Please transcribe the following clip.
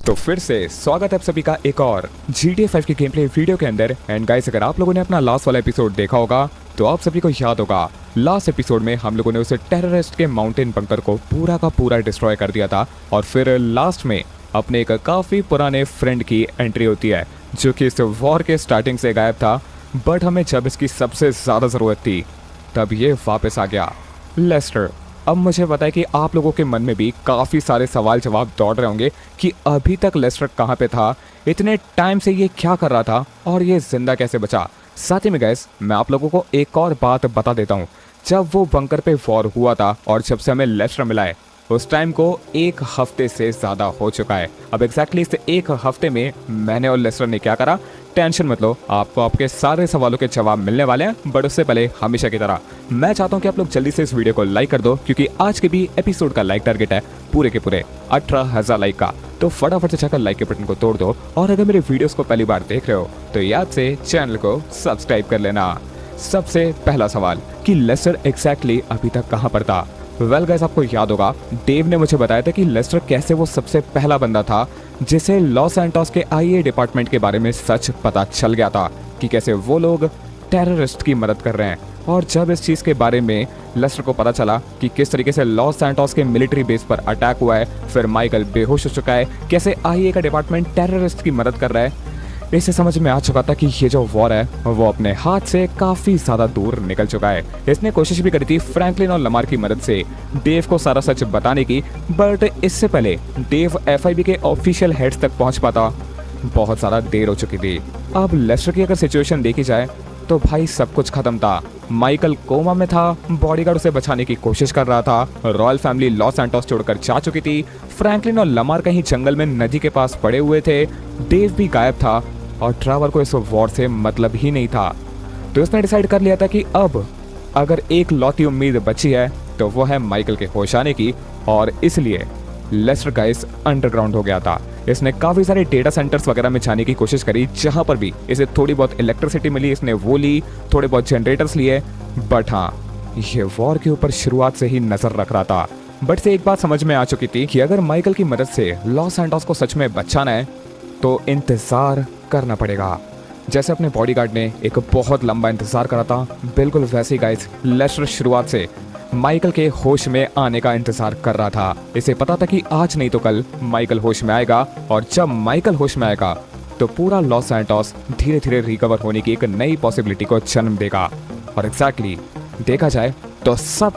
तो फिर से स्वागत है आप सभी का एक और GTA 5 के गेम प्ले वीडियो के अंदर। एंड गाइस, अगर आप लोगों ने अपना लास्ट वाला एपिसोड देखा होगा तो आप सभी को याद होगा लास्ट एपिसोड में हम लोगों ने उसे टेररिस्ट के माउंटेन बंकर को पूरा का पूरा डिस्ट्रॉय कर दिया था। और फिर लास्ट में अपने एक काफ़ी पुराने फ्रेंड की एंट्री होती है जो कि इस वॉर के स्टार्टिंग से गायब था, बट हमें जब इसकी सबसे ज़्यादा ज़रूरत थी तब ये वापस आ गया, लेस्टर। अब मुझे पता है कि आप लोगों के मन में भी काफ़ी सारे सवाल जवाब दौड़ रहे होंगे कि अभी तक लेस्टर कहाँ पे था, इतने टाइम से ये क्या कर रहा था और ये जिंदा कैसे बचा। साथ ही में गैस, मैं आप लोगों को एक और बात बता देता हूँ। जब वो बंकर पे वॉर हुआ था और जब से हमें लेस्टर मिला है उस टाइम को 1 हफ्ते से ज़्यादा हो चुका है। अब एग्जैक्टली इस 1 हफ्ते में मैंने और लेस्टर ने क्या करा, टेंशन मत लो, आपको आपके सारे सवालों के जवाब मिलने वाले हैं। बट उससे पहले हमेशा की तरह मैं चाहता हूं कि आप लोग जल्दी से इस वीडियो को लाइक कर दो, क्योंकि आज के भी एपिसोड का लाइक टारगेट है पूरे के पूरे 18,000 लाइक का। तो फटाफट से जाकर लाइक के बटन को तोड़ दो, और अगर मेरे वीडियोस को पहली बार देख रहे हो तो याद से चैनल को सब्सक्राइब कर लेना। सबसे पहला सवाल कि लेस्टर एग्जैक्टली अभी तक कहाँ पर था। वेल गाइस, आपको याद होगा डेव ने मुझे बताया था कि लेस्टर कैसे वो सबसे पहला बंदा था जिसे लॉस सैंटोस के आईए डिपार्टमेंट के बारे में सच पता चल गया था कि कैसे वो लोग टेररिस्ट की मदद कर रहे हैं। और जब इस चीज़ के बारे में लेस्टर को पता चला कि किस तरीके से लॉस सैंटोस के मिलिट्री बेस पर अटैक हुआ है, फिर माइकल बेहोश हो चुका है, कैसे आईए का डिपार्टमेंट टेररिस्ट की मदद कर रहा है, इसे समझ में आ चुका था कि ये जो वॉर है वो अपने हाथ से काफी ज्यादा दूर निकल चुका है। इसने कोशिश भी करी थी फ्रैंकलिन और लमार की मदद से डेव को सारा सच बताने की, बट इससे पहले डेव एफआईबी के ऑफिशियल हेड्स तक पहुंच पाता बहुत ज़्यादा देर हो चुकी थी। अब लेस्टर की अगर सिचुएशन देखी जाए तो भाई सब कुछ खत्म था। माइकल कोमा में था, बॉडीगार्ड उसे बचाने की कोशिश कर रहा था, रॉयल फैमिली लॉस सैंटोस छोड़कर जा चुकी थी, फ्रैंकलिन और लमार कहीं जंगल में नदी के पास पड़े हुए थे, डेव भी गायब था और ट्रैवर को इस वॉर से मतलब ही नहीं था। तो उसने डिसाइड कर लिया था कि अब अगर एक लौती उम्मीद बची है तो वो है माइकल के होश आने की, और इसलिए लेस्टर गाइस अंडरग्राउंड हो गया था। इसने काफ़ी सारे डेटा सेंटर्स वगैरह में जाने की कोशिश करी, जहां पर भी इसे थोड़ी बहुत इलेक्ट्रिसिटी मिली इसने वो ली, थोड़े बहुत जनरेटर्स लिए, बट हाँ, ये वॉर के ऊपर शुरुआत से ही नजर रख रहा था। बट से एक बात समझ में आ चुकी थी कि अगर माइकल की मदद से लॉस सैंटोस को सच में बचाना है तो इंतजार करना पड़ेगा। जैसे अपने बॉडीगार्ड ने एक बहुत लंबा इंतजार करा था, बिल्कुल वैसे ही गाइस लेस्टर शुरुआत से माइकल के होश में आने का इंतजार कर रहा था। इसे पता था कि आज नहीं तो कल माइकल होश में आएगा, और जब माइकल होश में आएगा तो पूरा लॉस सैंटोस धीरे धीरे रिकवर होने की एक नई पॉसिबिलिटी को जन्म देगा। और एग्जैक्टली देखा जाए तो सब